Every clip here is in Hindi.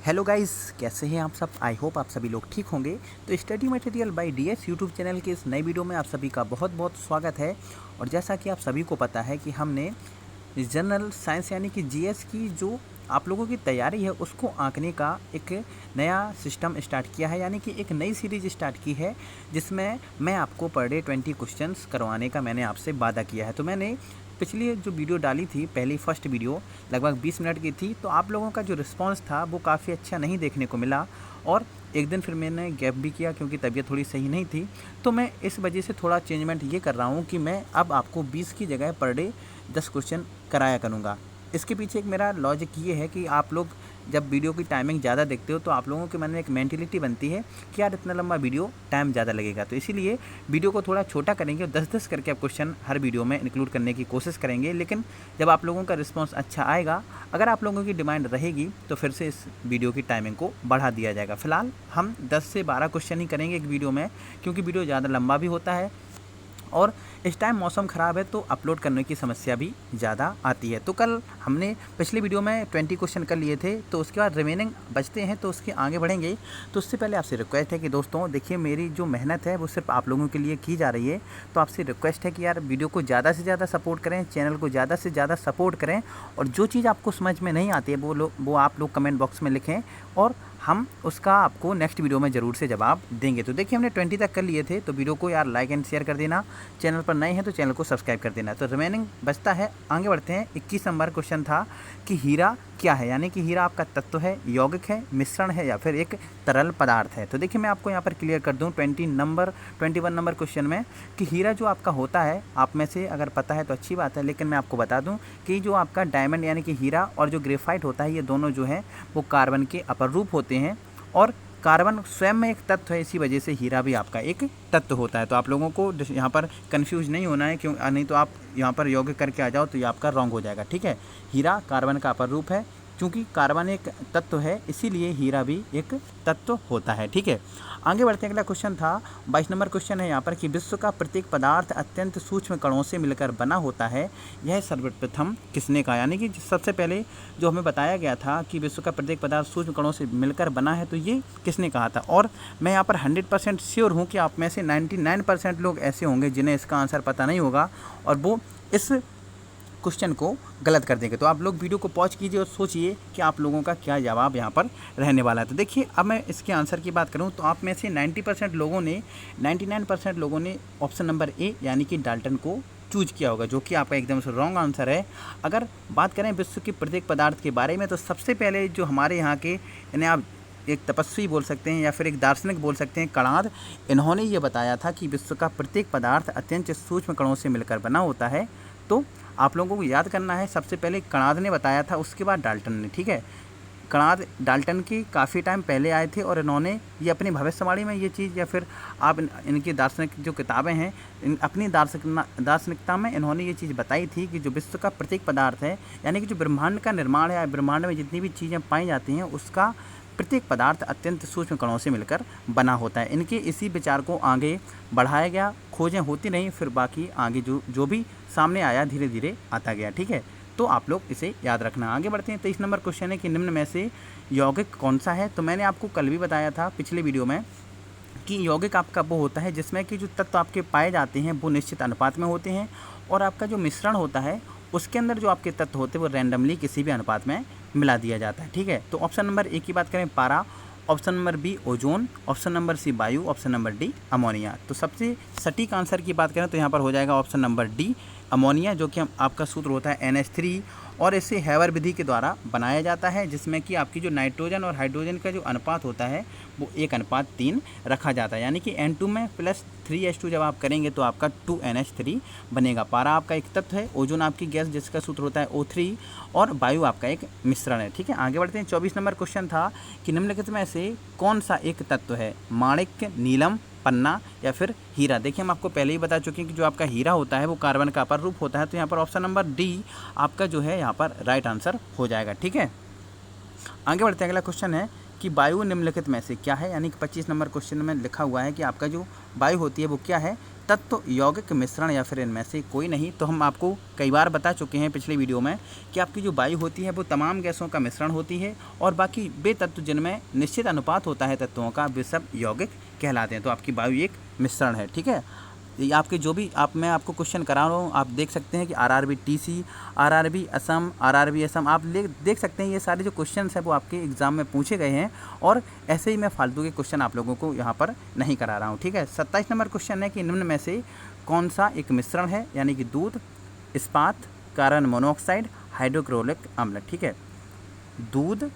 हेलो गाइस, कैसे हैं आप सब। आई होप आप सभी लोग ठीक होंगे। तो study material by DS YouTube channel के इस नई वीडियो में आप सभी का बहुत बहुत स्वागत है। और जैसा कि आप सभी को पता है कि हमने जनरल साइंस यानी कि जीएस की जो आप लोगों की तैयारी है उसको आंकने का एक नया सिस्टम स्टार्ट किया है, यानी कि एक नई सीरीज स्टार्ट की है जिसमें मैं आपको पर डे 20 क्वेश्चंस करवाने का मैंने आपसे वादा किया है। तो मैंने पिछली जो वीडियो डाली थी, पहली फर्स्ट वीडियो लगभग 20 मिनट की थी, तो आप लोगों का जो रिस्पांस था वो काफ़ी अच्छा नहीं देखने को मिला। और एक दिन फिर मैंने गैप भी किया क्योंकि तबीयत थोड़ी सही नहीं थी। तो मैं इस वजह से थोड़ा चेंजमेंट ये कर रहा हूँ कि मैं अब आपको 20 की जगह पर डे 10 क्वेश्चन कराया करूँगा। इसके पीछे एक मेरा लॉजिक ये है कि आप लोग जब वीडियो की टाइमिंग ज़्यादा देखते हो तो आप लोगों के मन में एक मेंटिलिटी बनती है कि यार इतना लंबा वीडियो टाइम ज़्यादा लगेगा, तो इसीलिए वीडियो को थोड़ा छोटा करेंगे और 10-10 करके आप क्वेश्चन हर वीडियो में इंक्लूड करने की कोशिश करेंगे। लेकिन जब आप लोगों का रिस्पांस अच्छा आएगा, अगर आप लोगों की डिमांड रहेगी तो फिर से इस वीडियो की टाइमिंग को बढ़ा दिया जाएगा। फिलहाल हम 10 से 12 क्वेश्चन ही करेंगे एक वीडियो में, क्योंकि वीडियो ज़्यादा लंबा भी होता है और इस टाइम मौसम ख़राब है तो अपलोड करने की समस्या भी ज़्यादा आती है। तो कल हमने पिछले वीडियो में 20 क्वेश्चन कर लिए थे, तो उसके बाद रिमेनिंग बचते हैं तो उसके आगे बढ़ेंगे। तो उससे पहले आपसे रिक्वेस्ट है कि दोस्तों देखिए, मेरी जो मेहनत है वो सिर्फ आप लोगों के लिए की जा रही है। तो आपसे रिक्वेस्ट है कि यार वीडियो को ज़्यादा से ज़्यादा सपोर्ट करें, चैनल को ज़्यादा से ज़्यादा सपोर्ट करें, और जो चीज़ आपको समझ में नहीं आती है वो आप लोग कमेंट बॉक्स में लिखें और हम उसका आपको नेक्स्ट वीडियो में ज़रूर से जवाब देंगे। तो देखिए, हमने 20 तक कर लिए थे, तो वीडियो को यार लाइक एंड शेयर कर देना, चैनल पर नए हैं तो चैनल को सब्सक्राइब कर देना। तो रिमेनिंग बचता है, आगे बढ़ते हैं। 21 नंबर क्वेश्चन था कि हीरा क्या है, यानी कि हीरा आपका तत्व है, यौगिक है, मिश्रण है या फिर एक तरल पदार्थ है। तो देखिए, मैं आपको यहाँ पर क्लियर कर दूँ 21 नंबर क्वेश्चन में कि हीरा जो आपका होता है, आप में से अगर पता है तो अच्छी बात है, लेकिन मैं आपको बता दूँ कि जो आपका डायमंड यानी कि हीरा और जो ग्रेफाइट होता है, ये दोनों जो है वो कार्बन के अपर रूप होते हैं और कार्बन स्वयं में एक तत्व है, इसी वजह से हीरा भी आपका एक तत्व होता है। तो आप लोगों को यहाँ पर कंफ्यूज नहीं होना है, क्यों नहीं तो आप यहाँ पर यौगिक करके आ जाओ तो ये आपका रॉन्ग हो जाएगा। ठीक है, हीरा कार्बन का अपर रूप है, क्योंकि कार्बन एक तत्व है इसीलिए हीरा भी एक तत्व होता है। ठीक है, आगे बढ़ते हैं। अगला क्वेश्चन था 22 नंबर क्वेश्चन है यहाँ पर कि विश्व का प्रत्येक पदार्थ अत्यंत सूक्ष्म कणों से मिलकर बना होता है, यह सर्वप्रथम किसने कहा। यानी कि सबसे पहले जो हमें बताया गया था कि विश्व का प्रत्येक पदार्थ सूक्ष्म कणों से मिलकर बना है, तो ये किसने कहा था। और मैं यहाँ पर 100% श्योर हूँ कि आप में से 99% लोग ऐसे होंगे जिन्हें इसका आंसर पता नहीं होगा और वो इस क्वेश्चन को गलत कर देंगे। तो आप लोग वीडियो को पॉज कीजिए और सोचिए कि आप लोगों का क्या जवाब यहाँ पर रहने वाला है। तो देखिए, अब मैं इसके आंसर की बात करूँ तो आप में से 99% लोगों ने ऑप्शन नंबर ए यानी कि डाल्टन को चूज किया होगा, जो कि आपका एकदम से रॉन्ग आंसर है। अगर बात करें विश्व के प्रत्येक पदार्थ के बारे में, तो सबसे पहले जो हमारे यहाँ के, यानी आप एक तपस्वी बोल सकते हैं या फिर एक दार्शनिक बोल सकते हैं, कणाद, इन्होंने ये बताया था कि विश्व का प्रत्येक पदार्थ अत्यंत सूक्ष्म कणों से मिलकर बना होता है। तो आप लोगों को याद करना है, सबसे पहले कणाद ने बताया था, उसके बाद डाल्टन ने। ठीक है, कणाद डाल्टन की काफ़ी टाइम पहले आए थे और इन्होंने ये अपनी भविष्यवाणी में ये चीज़, या फिर आप इनकी दार्शनिक जो किताबें हैं, अपनी दार्शनिकता में इन्होंने ये चीज़ बताई थी कि जो विश्व का प्रत्येक पदार्थ है, यानी कि जो ब्रह्मांड का निर्माण है, ब्रह्मांड में जितनी भी चीज़ें पाई जाती हैं, उसका प्रत्येक पदार्थ अत्यंत सूक्ष्म कणों से मिलकर बना होता है। इनके इसी विचार को आगे बढ़ाया गया, खोजें होती नहीं, फिर बाकी आगे जो भी सामने आया धीरे धीरे आता गया। ठीक है, तो आप लोग इसे याद रखना। आगे बढ़ते हैं। 23 नंबर क्वेश्चन है कि निम्न में से यौगिक कौन सा है। तो मैंने आपको कल भी बताया था पिछले वीडियो में कि यौगिक आपका वो होता है जिसमें कि जो तत्व आपके पाए जाते हैं वो निश्चित अनुपात में होते हैं, और आपका जो मिश्रण होता है उसके अंदर जो आपके तत्व होते हैं वो रैंडमली किसी भी अनुपात में मिला दिया जाता है। ठीक है, तो ऑप्शन नंबर ए की बात करें पारा, option number B ozone, option number C वायु, ऑप्शन नंबर डी अमोनिया। तो सबसे सटीक आंसर की बात करें तो यहाँ पर हो जाएगा ऑप्शन नंबर डी अमोनिया, जो कि आपका सूत्र होता है NH3, और इसे हैवर विधि के द्वारा बनाया जाता है, जिसमें कि आपकी जो नाइट्रोजन और हाइड्रोजन का जो अनुपात होता है वो 1:3 रखा जाता है। यानी कि N2 में प्लस 3H2 जब आप करेंगे तो आपका 2NH3 बनेगा। पारा आपका एक तत्व है, ओजोन आपकी गैस जिसका सूत्र होता है O3, और वायु आपका एक मिश्रण है। ठीक है, आगे बढ़ते हैं। 24 नंबर क्वेश्चन था कि निम्नलिखित में से कौन सा एक तत्व है, माणिक्य, नीलम, पन्ना या फिर हीरा। देखिए, हम आपको पहले ही बता चुके हैं कि जो आपका हीरा होता है वो कार्बन का अपर रूप होता है, तो यहाँ पर ऑप्शन नंबर डी आपका जो है यहाँ पर राइट आंसर हो जाएगा। ठीक है, आगे बढ़ते हैं। अगला क्वेश्चन है कि वायु निम्नलिखित में से क्या है, यानी कि 25 नंबर क्वेश्चन में लिखा हुआ है कि आपका जो वायु होती है वो क्या है। तत्व यौगिक मिश्रण या फिर इनमें से कोई नहीं। तो हम आपको कई बार बता चुके हैं पिछले वीडियो में कि आपकी जो वायु होती है वो तमाम गैसों का मिश्रण होती है, और बाकी वे तत्व जिनमें निश्चित अनुपात होता है तत्वों का, वे सब यौगिक कहलाते हैं। तो आपकी वायु एक मिश्रण है, ठीक है। ये आपके जो भी मैं आपको क्वेश्चन करा रहा हूँ, आप देख सकते हैं कि RRB TC, RRB Assam, RRB Assam, आप देख सकते हैं ये सारे जो क्वेश्चन हैं वो आपके एग्ज़ाम में पूछे गए हैं, और ऐसे ही मैं फालतू के क्वेश्चन आप लोगों को यहाँ पर नहीं करा रहा हूँ, ठीक है। 27 नंबर क्वेश्चन है कि निम्न में से कौन सा एक मिश्रण है, यानी कि दूध, इस्पात, कार्बन मोनोऑक्साइड, हाइड्रोक्लोरिक अम्ल, ठीक है। दूध,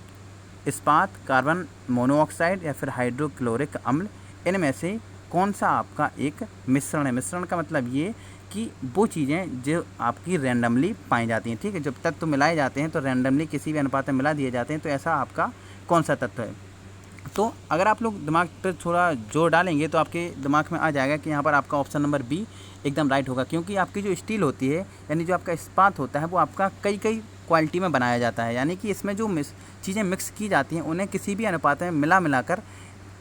इस्पात, कार्बन मोनोऑक्साइड या फिर हाइड्रोक्लोरिक अम्ल, इनमें से कौन सा आपका एक मिश्रण है। मिश्रण का मतलब ये कि वो चीज़ें जो आपकी रैंडमली पाई जाती हैं, ठीक है। जब तत्व मिलाए जाते हैं तो रैंडमली किसी भी अनुपात में मिला दिए जाते हैं, तो ऐसा आपका कौन सा तत्व है। तो अगर आप लोग दिमाग पर थोड़ा जोर डालेंगे तो आपके दिमाग में आ जाएगा कि यहाँ पर आपका ऑप्शन नंबर बी एकदम राइट होगा, क्योंकि आपकी जो स्टील होती है, यानी जो आपका इस्पात होता है, वो आपका कई क्वालिटी में बनाया जाता है, यानी कि इसमें जो चीज़ें मिक्स की जाती हैं उन्हें किसी भी अनुपात में मिलाकर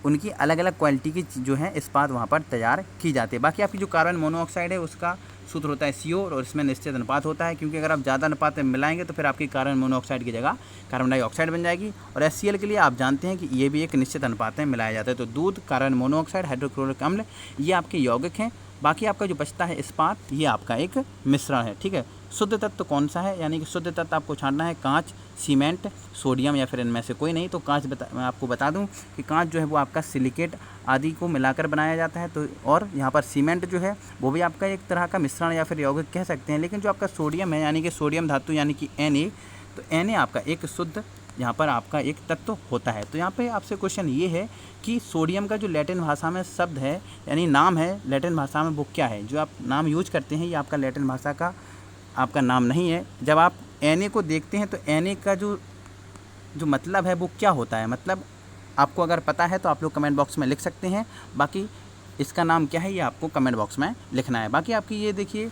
उनकी अलग अलग क्वालिटी की जो है इस्पात वहाँ पर तैयार की जाती है। बाकी आपकी जो कार्बन मोनोऑक्साइड है उसका सूत्र होता है CO, और इसमें निश्चित अनुपात होता है, क्योंकि अगर आप ज़्यादा अनुपात में मिलाएंगे तो फिर आपकी कार्बन मोनोऑक्साइड की जगह कार्बन डाइऑक्साइड बन जाएगी। और HCl के लिए आप जानते हैं कि ये भी एक निश्चित अनुपात में मिलाया जाता है। तो दूध, कार्बन मोनोऑक्साइड, हाइड्रोक्लोरिक अम्ल, ये आपके यौगिक हैं। बाकी आपका जो बचता है इस्पात, ये आपका एक मिश्रण है, ठीक है। शुद्ध तत्व कौन सा है, यानी कि शुद्ध तत्व आपको छांटना है कांच, सीमेंट, सोडियम या फिर इनमें से कोई नहीं। तो कांच मैं आपको बता दूं कि कांच जो है वो आपका सिलिकेट आदि को मिलाकर बनाया जाता है। तो और यहाँ पर सीमेंट जो है वो भी आपका एक तरह का मिश्रण या फिर यौगिक कह सकते हैं। लेकिन जो आपका सोडियम है, यानी कि सोडियम धातु, यानी कि Na, तो Na आपका एक शुद्ध यहाँ पर आपका एक तत्व होता है। तो यहाँ पे आपसे क्वेश्चन ये है कि सोडियम का जो लैटिन भाषा में शब्द है, यानी नाम है लैटिन भाषा में, वो क्या है। जो आप नाम यूज करते हैं ये आपका लैटिन भाषा का आपका नाम नहीं है। जब आप Na को देखते हैं तो Na का जो मतलब है वो क्या होता है, मतलब आपको अगर पता है तो आप लोग कमेंट बॉक्स में लिख सकते हैं। बाकी इसका नाम क्या है ये आपको कमेंट बॉक्स में लिखना है। बाकी आपकी ये देखिए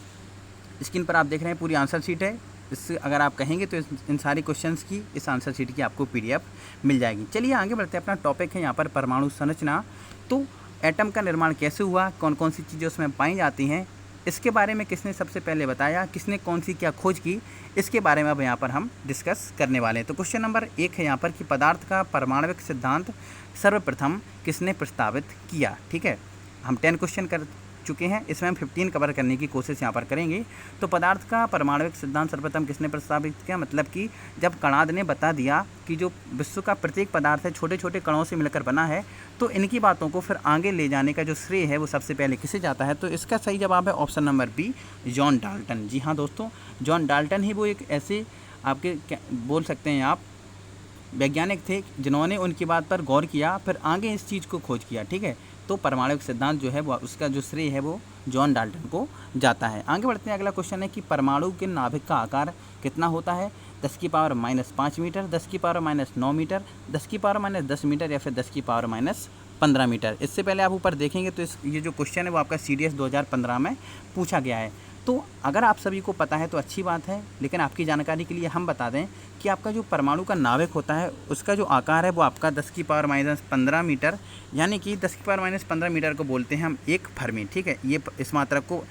स्क्रीन पर आप देख रहे हैं पूरी आंसर शीट है। इससे अगर आप कहेंगे तो इन सारी क्वेश्चंस की इस आंसर शीट की आपको PDF मिल जाएगी। चलिए आगे बढ़ते हैं। अपना टॉपिक है यहाँ पर परमाणु संरचना। तो एटम का निर्माण कैसे हुआ, कौन कौन सी चीज़ें उसमें पाई जाती हैं, इसके बारे में किसने सबसे पहले बताया, किसने कौन सी क्या खोज की, इसके बारे में अब यहाँ पर हम डिस्कस करने वाले हैं। तो क्वेश्चन नंबर 1 है यहाँ पर कि पदार्थ का परमाणविक सिद्धांत सर्वप्रथम किसने प्रस्तावित किया, ठीक है। हम 10 क्वेश्चन कर चुके हैं, इसमें हम 15 कवर करने की कोशिश यहाँ पर करेंगे। तो पदार्थ का परमाणविक सिद्धांत सर्वप्रथम किसने प्रस्तावित किया, मतलब कि जब कणाद ने बता दिया कि जो विश्व का प्रत्येक पदार्थ है छोटे छोटे कणों से मिलकर बना है, तो इनकी बातों को फिर आगे ले जाने का जो श्रेय है वो सबसे पहले किसे जाता है। तो इसका सही जवाब है option number B, John Dalton. जी हाँ दोस्तों, जॉन डाल्टन ही वो एक ऐसे आपके बोल सकते हैं आप वैज्ञानिक थे जिन्होंने उनकी बात पर गौर किया, फिर आगे इस चीज़ को खोज किया, ठीक है। तो परमाणविक सिद्धांत जो है वो उसका जो श्रेय है वो जॉन डाल्टन को जाता है। आगे बढ़ते हैं। अगला क्वेश्चन है कि परमाणु के नाभिक का आकार कितना होता है, 10⁻⁻5 मीटर, 10⁻⁹ मीटर, 10⁻⁻10 मीटर या फिर 10⁻⁻15 मीटर। इससे पहले आप ऊपर देखेंगे तो ये जो क्वेश्चन है वो आपका CDS 2015 में पूछा गया है। तो अगर आप सभी को पता है तो अच्छी बात है, लेकिन आपकी जानकारी के लिए हम बता दें कि आपका जो परमाणु का नाभिक होता है उसका जो आकार है वो आपका 10⁻⁻15 मीटर, यानी कि 10⁻⁻15 मीटर को बोलते हैं हम एक फर्मी, ठीक है। ये इस मात्रा को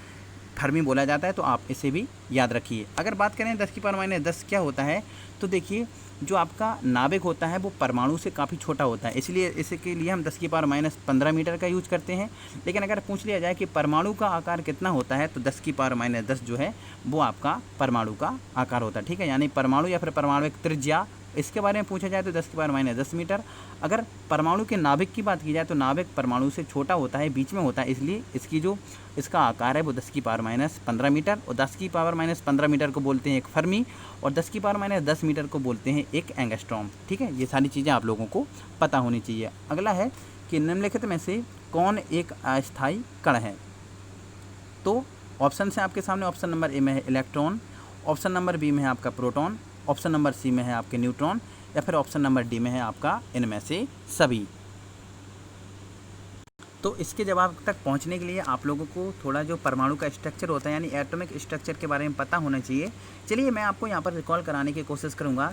फर्मी बोला जाता है, तो आप इसे भी याद रखिए। अगर बात करें 10⁻⁻10 क्या होता है, तो देखिए जो आपका नाभिक होता है वो परमाणु से काफ़ी छोटा होता है, इसलिए इसके लिए हम 10⁻⁻15 मीटर का यूज करते हैं। लेकिन अगर पूछ लिया जाए कि परमाणु का आकार कितना होता है, तो 10⁻⁻10 जो है वो आपका परमाणु का आकार होता है, ठीक है। यानी परमाणु या फिर परमाणुक त्रिज्या, इसके बारे में पूछा जाए तो 10⁻⁻10 मीटर। अगर परमाणु के नाभिक की बात की जाए तो नाभिक परमाणु से छोटा होता है, बीच में होता है, इसलिए इसकी जो इसका आकार है वो 10⁻⁻15 मीटर, और 10⁻⁻15 मीटर को बोलते हैं एक फर्मी, और 10⁻⁻10 मीटर को बोलते हैं एक एंगस्ट्रॉम, ठीक है। ये सारी चीज़ें आप लोगों को पता होनी चाहिए। अगला है कि निम्नलिखित में से कौन एक अस्थायी कण है। तो ऑप्शन है आपके सामने, ऑप्शन नंबर ए में है इलेक्ट्रॉन, ऑप्शन नंबर बी में है आपका प्रोटॉन, ऑप्शन नंबर सी में है आपके न्यूट्रॉन, या फिर ऑप्शन नंबर डी में है आपका इनमें से सभी। तो इसके जवाब तक पहुंचने के लिए आप लोगों को थोड़ा जो परमाणु का स्ट्रक्चर होता है, यानी एटॉमिक स्ट्रक्चर के बारे में पता होना चाहिए। चलिए मैं आपको यहाँ पर रिकॉल कराने की कोशिश करूँगा,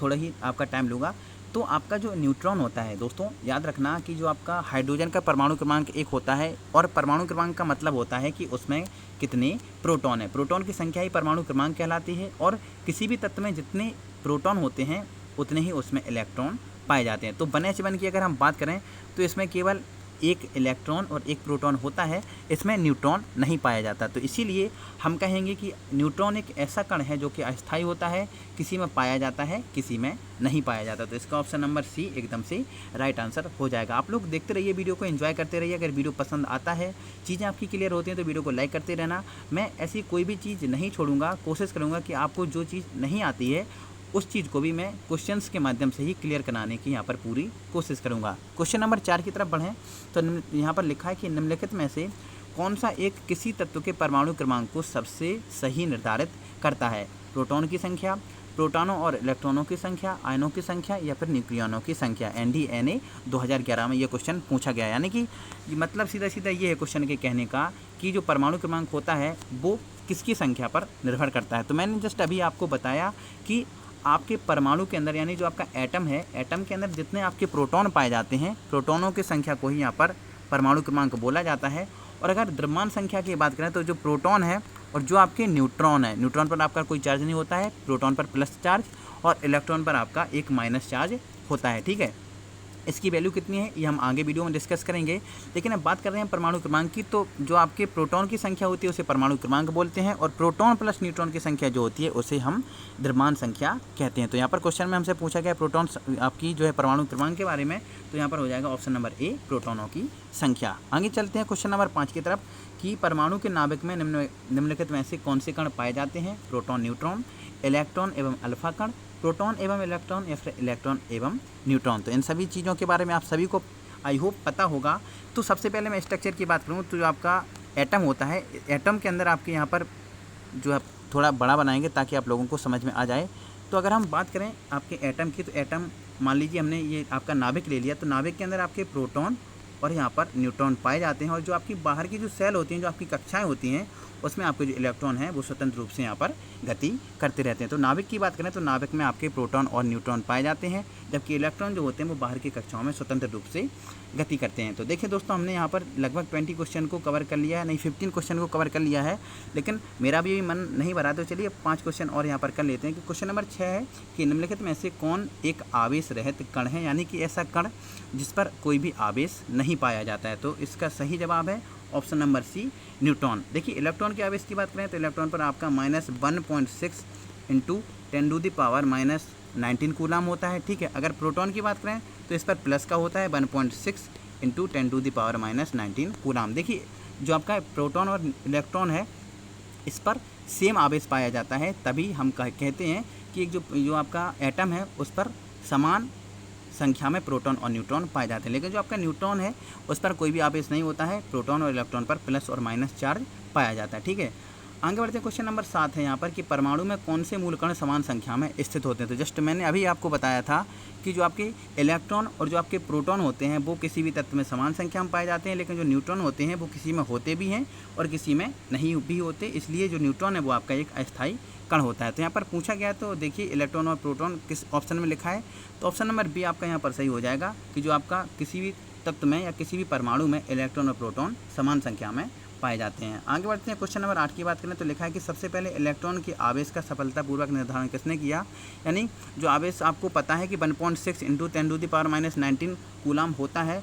थोड़ा ही आपका टाइम लूँगा। तो आपका जो न्यूट्रॉन होता है दोस्तों, याद रखना कि जो आपका हाइड्रोजन का परमाणु क्रमांक 1 होता है, और परमाणु क्रमांक का मतलब होता है कि उसमें कितने प्रोटॉन है। प्रोटॉन की संख्या ही परमाणु क्रमांक कहलाती है, और किसी भी तत्व में जितने प्रोटॉन होते हैं उतने ही उसमें इलेक्ट्रॉन पाए जाते हैं। तो 1s1 की अगर हम बात करें तो इसमें केवल एक इलेक्ट्रॉन और एक प्रोटॉन होता है, इसमें न्यूट्रॉन नहीं पाया जाता। तो इसीलिए हम कहेंगे कि न्यूट्रॉन एक ऐसा कण है जो कि अस्थायी होता है, किसी में पाया जाता है, किसी में नहीं पाया जाता। तो इसका ऑप्शन नंबर सी एकदम से राइट आंसर हो जाएगा। आप लोग देखते रहिए वीडियो को, एंजॉय करते रहिए। अगर वीडियो पसंद आता है, चीज़ें आपकी क्लियर होती हैं तो वीडियो को लाइक करते रहना। मैं ऐसी कोई भी चीज़ नहीं छोड़ूंगा, कोशिश करूँगा कि आपको जो चीज़ नहीं आती है उस चीज़ को भी मैं क्वेश्चंस के माध्यम से ही क्लियर कराने की यहाँ पर पूरी कोशिश करूँगा। क्वेश्चन नंबर 4 की तरफ बढ़ें तो यहाँ पर लिखा है कि निम्नलिखित में से कौन सा एक किसी तत्व के परमाणु क्रमांक को सबसे सही निर्धारित करता है? प्रोटॉन की संख्या, प्रोटॉनों और इलेक्ट्रॉनों की संख्या, आयनों की संख्या, या फिर न्यूक्लियनों की संख्या। NDNA 2011 में ये क्वेश्चन पूछा गया। यानी कि मतलब सीधा सीधा ये है क्वेश्चन के कहने का कि जो परमाणु क्रमांक होता है वो किसकी संख्या पर निर्भर करता है। तो मैंने जस्ट अभी आपको बताया कि आपके परमाणु के अंदर, यानी जो आपका एटम है, एटम के अंदर जितने आपके प्रोटॉन पाए जाते हैं, प्रोटॉनों की संख्या को ही यहाँ पर परमाणु क्रमांक बोला जाता है। और अगर द्रव्यमान संख्या की बात करें तो जो प्रोटॉन है और जो आपके न्यूट्रॉन है, न्यूट्रॉन पर आपका कोई चार्ज नहीं होता है, प्रोटॉन पर प्लस चार्ज और इलेक्ट्रॉन पर आपका एक माइनस चार्ज होता है। ठीक है, इसकी वैल्यू कितनी है ये हम आगे वीडियो में डिस्कस करेंगे। लेकिन अब बात कर रहे हैं परमाणु क्रमांक की, तो जो आपके प्रोटॉन की संख्या होती है उसे परमाणु क्रमांक बोलते हैं, और प्रोटॉन प्लस न्यूट्रॉन की संख्या जो होती है उसे हम द्रव्यमान संख्या कहते हैं। तो यहाँ पर क्वेश्चन में हमसे पूछा गया प्रोटॉन आपकी जो है परमाणु क्रमांक के बारे में, तो यहाँ पर हो जाएगा ऑप्शन नंबर ए, प्रोटॉनों की संख्या। आगे चलते हैं क्वेश्चन नंबर 5 की तरफ कि परमाणु के नाभिक में निम्नलिखित में से कौन से कण पाए जाते हैं? प्रोटॉन, न्यूट्रॉन, इलेक्ट्रॉन एवं अल्फा कण, प्रोटॉन एवं इलेक्ट्रॉन, या फिर इलेक्ट्रॉन एवं न्यूट्रॉन। तो इन सभी चीज़ों के बारे में आप सभी को आई होप पता होगा। तो सबसे पहले मैं स्ट्रक्चर की बात करूँ तो जो आपका एटम होता है, एटम के अंदर आपके यहाँ पर जो है थोड़ा बड़ा बनाएंगे ताकि आप लोगों को समझ में आ जाए। तो अगर हम बात करें आपके एटम की, तो एटम मान लीजिए हमने ये आपका नाभिक ले लिया, तो नाभिक के अंदर आपके प्रोटॉन और यहाँ पर न्यूट्रॉन पाए जाते हैं, और जो आपकी बाहर की जो सेल होती हैं, जो आपकी कक्षाएं होती हैं, उसमें आपके जो इलेक्ट्रॉन हैं वो स्वतंत्र रूप से यहाँ पर गति करते रहते हैं। तो नाभिक की बात करें तो नाभिक में आपके प्रोटॉन और न्यूट्रॉन पाए जाते हैं, जबकि इलेक्ट्रॉन जो होते हैं वो बाहर की कक्षाओं में स्वतंत्र रूप से गति करते हैं। तो देखिए दोस्तों, हमने यहाँ पर लगभग 20 क्वेश्चन को कवर कर लिया है, नहीं 15 क्वेश्चन को कवर कर लिया है, लेकिन मेरा भी मन नहीं भरा। तो चलिए 5 क्वेश्चन और यहाँ पर कर लेते हैं। कि क्वेश्चन नंबर 6 है कि निम्नलिखित में से कौन एक आवेश रहित कण है? यानी कि ऐसा कण जिस पर कोई भी आवेश नहीं पाया जाता है। तो इसका सही जवाब है ऑप्शन नंबर सी, न्यूट्रॉन। देखिए इलेक्ट्रॉन के आवेश की बात करें तो इलेक्ट्रॉन पर आपका -1.6 × 10⁻19 कूलाम होता है। ठीक है, अगर प्रोटॉन की बात करें तो इस पर प्लस का होता है 1.6 × 10⁻19 कूलाम। देखिए जो आपका प्रोटॉन और इलेक्ट्रॉन है इस पर सेम आवेश पाया जाता है, तभी हम कहते हैं कि एक जो आपका एटम है उस पर समान संख्या में प्रोटॉन और न्यूट्रॉन पाए जाते हैं। लेकिन जो आपका न्यूट्रॉन है उस पर कोई भी आवेश नहीं होता है, प्रोटॉन और इलेक्ट्रॉन पर प्लस और माइनस चार्ज पाया जाता है। ठीक है, आगे बढ़ते हैं। क्वेश्चन नंबर 7 है यहाँ पर कि परमाणु में कौन से मूल कण समान संख्या में स्थित होते हैं? तो जस्ट मैंने अभी आपको बताया था कि जो आपके इलेक्ट्रॉन और जो आपके प्रोटॉन होते हैं वो किसी भी तत्व में समान संख्या में पाए जाते हैं, लेकिन जो न्यूट्रॉन होते हैं वो किसी में होते भी हैं और किसी में नहीं भी होते। इसलिए जो न्यूट्रॉन है वो आपका एक अस्थायी कण होता है। तो यहाँ पर पूछा गया, तो देखिए इलेक्ट्रॉन और प्रोटॉन किस ऑप्शन में लिखा है, तो ऑप्शन नंबर बी आपका यहाँ पर सही हो जाएगा कि जो आपका किसी भी तत्व में या किसी भी परमाणु में इलेक्ट्रॉन और प्रोटॉन समान संख्या में पाए जाते हैं। आगे बढ़ते हैं। क्वेश्चन नंबर 8 की बात करें तो लिखा है कि सबसे पहले इलेक्ट्रॉन के आवेश का सफलतापूर्वक निर्धारण किसने किया? यानी जो आवेश आपको पता है कि 1.6 × 10⁻19 कूलाम होता है,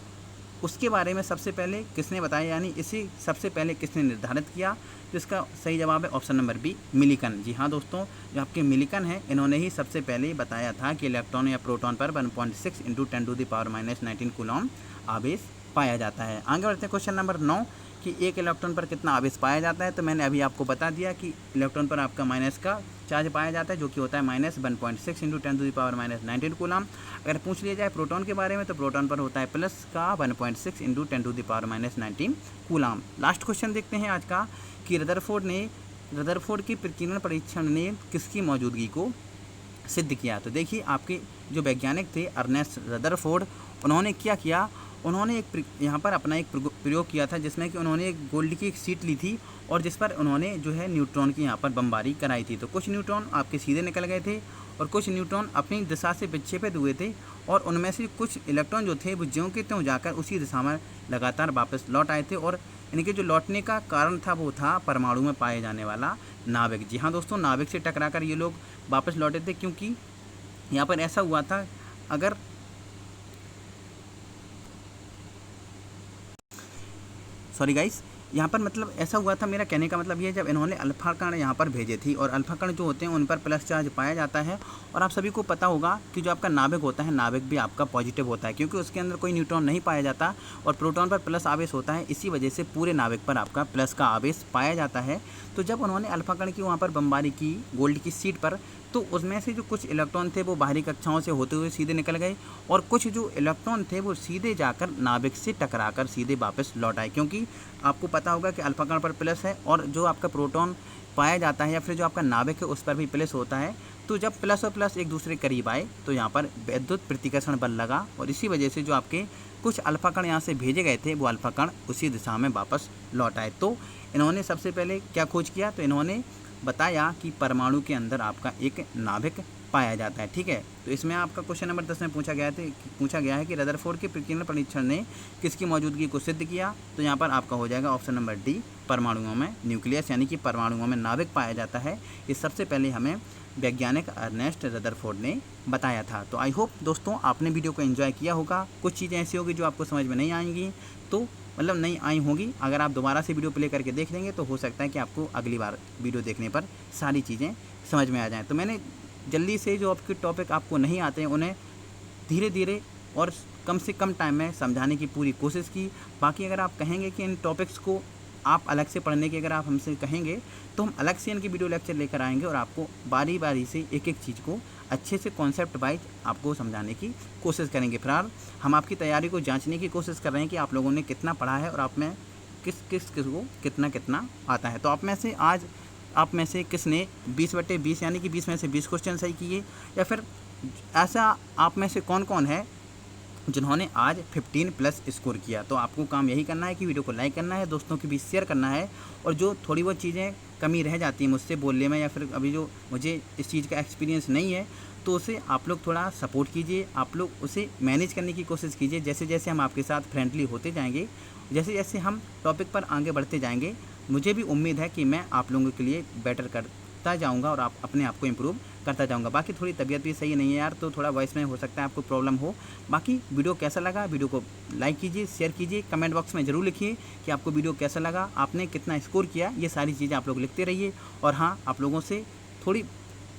उसके बारे में सबसे पहले किसने बताया, यानी इसी सबसे पहले किसने निर्धारित किया? तो इसका सही जवाब है ऑप्शन नंबर बी, मिलिकन। जी हाँ दोस्तों, जो आपके मिलिकन है इन्होंने ही सबसे पहले बताया था कि इलेक्ट्रॉन या प्रोटॉन पर 1.6 × 10⁻19 कूलाम आवेश पाया जाता है। आगे बढ़ते हैं। क्वेश्चन नंबर 9 कि एक इलेक्ट्रॉन पर कितना आवेश पाया जाता है? तो मैंने अभी आपको बता दिया कि इलेक्ट्रॉन पर आपका माइनस का चार्ज पाया जाता है, जो कि होता है -1.6 × 10⁻19 कूलाम। अगर पूछ लिया जाए प्रोटॉन के बारे में तो प्रोटॉन पर होता है प्लस का 1.6 × 10⁻19 कूलाम। लास्ट क्वेश्चन देखते हैं आज का कि रदरफोर्ड की प्रकीर्णन परीक्षण ने किसकी मौजूदगी को सिद्ध किया। तो देखिए आपके जो वैज्ञानिक थे अर्नेस्ट रदरफोर्ड, उन्होंने क्या किया, उन्होंने यहाँ पर अपना एक प्रयोग किया था जिसमें कि उन्होंने एक गोल्ड की एक शीट ली थी और जिस पर उन्होंने जो है न्यूट्रॉन की यहाँ पर बमबारी कराई थी। तो कुछ न्यूट्रॉन आपके सीधे निकल गए थे और कुछ न्यूट्रॉन अपनी दिशा से विक्षेपित हुए थे और उनमें से कुछ इलेक्ट्रॉन जो थे वो ज्यों के त्यों जाकर उसी दिशा में लगातार वापस लौट आए थे और इनके जो लौटने का कारण था वो था परमाणु में पाए जाने वाला नाभिक। जी हाँ दोस्तों, नाभिक से टकराकर ये लोग वापस लौटे थे, क्योंकि यहाँ पर ऐसा हुआ था, अगर सॉरी गाइस, यहाँ पर मतलब ऐसा हुआ था, मेरा कहने का मतलब ये है, जब इन्होंने अल्फा कण यहाँ पर भेजे थी और अल्फा कण जो होते हैं उन पर प्लस चार्ज पाया जाता है और आप सभी को पता होगा कि जो आपका नाभिक होता है, नाभिक भी आपका पॉजिटिव होता है क्योंकि उसके अंदर कोई न्यूट्रॉन नहीं पाया जाता और प्रोटॉन पर प्लस आवेश होता है। इसी वजह से पूरे नाभिक पर आपका प्लस का आवेश पाया जाता है। तो जब उन्होंने अल्फा कण की वहाँ पर बमबारी की गोल्ड की शीट पर, तो उसमें से जो कुछ इलेक्ट्रॉन थे वो बाहरी कक्षाओं से होते हुए सीधे निकल गए और कुछ जो इलेक्ट्रॉन थे वो सीधे जाकर नाभिक से टकराकर सीधे वापस लौट आए, क्योंकि आपको पता होगा कि अल्फा कण पर प्लस है और जो आपका प्रोटॉन पाया जाता है या फिर जो आपका नाभिक है उस पर भी प्लस होता है। तो जब प्लस और प्लस एक दूसरे के करीब आए तो यहाँ पर विद्युत प्रतिकर्षण बल लगा और इसी वजह से जो आपके कुछ अल्फा कण यहाँ से भेजे गए थे वो अल्फा कण उसी दिशा में वापस लौट आए। तो इन्होंने सबसे पहले क्या खोज किया, तो इन्होंने बताया कि परमाणु के अंदर आपका एक नाभिक पाया जाता है। ठीक है, तो इसमें आपका क्वेश्चन नंबर 10 में पूछा गया है कि रदरफोर्ड के प्रकीर्णन परीक्षण ने किसकी मौजूदगी को सिद्ध किया। तो यहाँ पर आपका हो जाएगा ऑप्शन नंबर डी, परमाणुओं में न्यूक्लियस यानी कि परमाणुओं में नाभिक पाया जाता है। ये सबसे पहले हमें वैज्ञानिक अर्नेस्ट रदरफोर्ड ने बताया था। तो आई होप दोस्तों आपने वीडियो को एंजॉय किया होगा। कुछ चीज़ें ऐसी होगी जो आपको समझ में नहीं आएंगी, तो मतलब नहीं आई होगी, अगर आप दोबारा से वीडियो प्ले करके देख लेंगे तो हो सकता है कि आपको अगली बार वीडियो देखने पर सारी चीज़ें समझ में आ जाएँ। तो मैंने जल्दी से जो आपके टॉपिक आपको नहीं आते हैं उन्हें धीरे धीरे और कम से कम टाइम में समझाने की पूरी कोशिश की। बाकी अगर आप कहेंगे कि इन टॉपिक्स को आप अलग से पढ़ने की अगर आप हमसे कहेंगे तो हम अलग से इनकी वीडियो लेक्चर लेकर आएंगे और आपको बारी बारी से एक एक चीज़ को अच्छे से कॉन्सेप्ट वाइज आपको समझाने की कोशिश करेंगे। फिलहाल हम आपकी तैयारी को जांचने की कोशिश कर रहे हैं कि आप लोगों ने कितना पढ़ा है और आप में किस को कितना आता है। तो आप में से किसने 20/20 यानी कि 20 में से 20 क्वेश्चन सही किए, या फिर ऐसा आप में से कौन कौन है जिन्होंने आज 15+ स्कोर किया। तो आपको काम यही करना है कि वीडियो को लाइक करना है, दोस्तों के बीच शेयर करना है और जो थोड़ी बहुत चीज़ें कमी रह जाती हैं मुझसे बोलने में या फिर अभी जो मुझे इस चीज़ का एक्सपीरियंस नहीं है तो उसे आप लोग थोड़ा सपोर्ट कीजिए, आप लोग उसे मैनेज करने की कोशिश कीजिए। जैसे जैसे हम आपके साथ फ्रेंडली होते जाएंगे, जैसे जैसे हम टॉपिक पर आगे बढ़ते जाएंगे, मुझे भी उम्मीद है कि मैं आप लोगों के लिए बेटर करता जाऊंगा और आप अपने आप को इम्प्रूव करता जाऊंगा। बाकी थोड़ी तबीयत भी सही नहीं है यार, तो थोड़ा वॉइस में हो सकता है आपको प्रॉब्लम हो। बाकी वीडियो कैसा लगा, वीडियो को लाइक कीजिए, शेयर कीजिए, कमेंट बॉक्स में ज़रूर लिखिए कि आपको वीडियो कैसा लगा, आपने कितना स्कोर किया, ये सारी चीज़ें आप लोग लिखते रहिए। और हाँ, आप लोगों से थोड़ी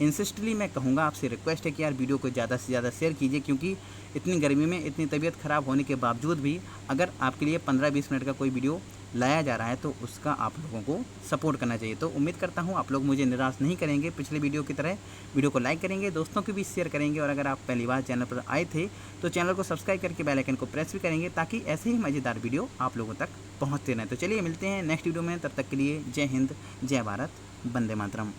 इंसिस्टली मैं कहूँगा, आपसे रिक्वेस्ट है कि यार वीडियो को ज़्यादा से ज़्यादा शेयर कीजिए, क्योंकि इतनी गर्मी में इतनी तबीयत ख़राब होने के बावजूद भी अगर आपके लिए 15-20 मिनट का कोई वीडियो लाया जा रहा है तो उसका आप लोगों को सपोर्ट करना चाहिए। तो उम्मीद करता हूँ आप लोग मुझे निराश नहीं करेंगे, पिछले वीडियो की तरह वीडियो को लाइक करेंगे, दोस्तों के बीच शेयर करेंगे और अगर आप पहली बार चैनल पर आए थे तो चैनल को सब्सक्राइब करके बेल आइकन को प्रेस भी करेंगे ताकि ऐसे ही मज़ेदार वीडियो आप लोगों तक पहुँचते रहें। तो चलिए मिलते हैं नेक्स्ट वीडियो में, तब तक के लिए जय हिंद, जय भारत, वंदे मातरम।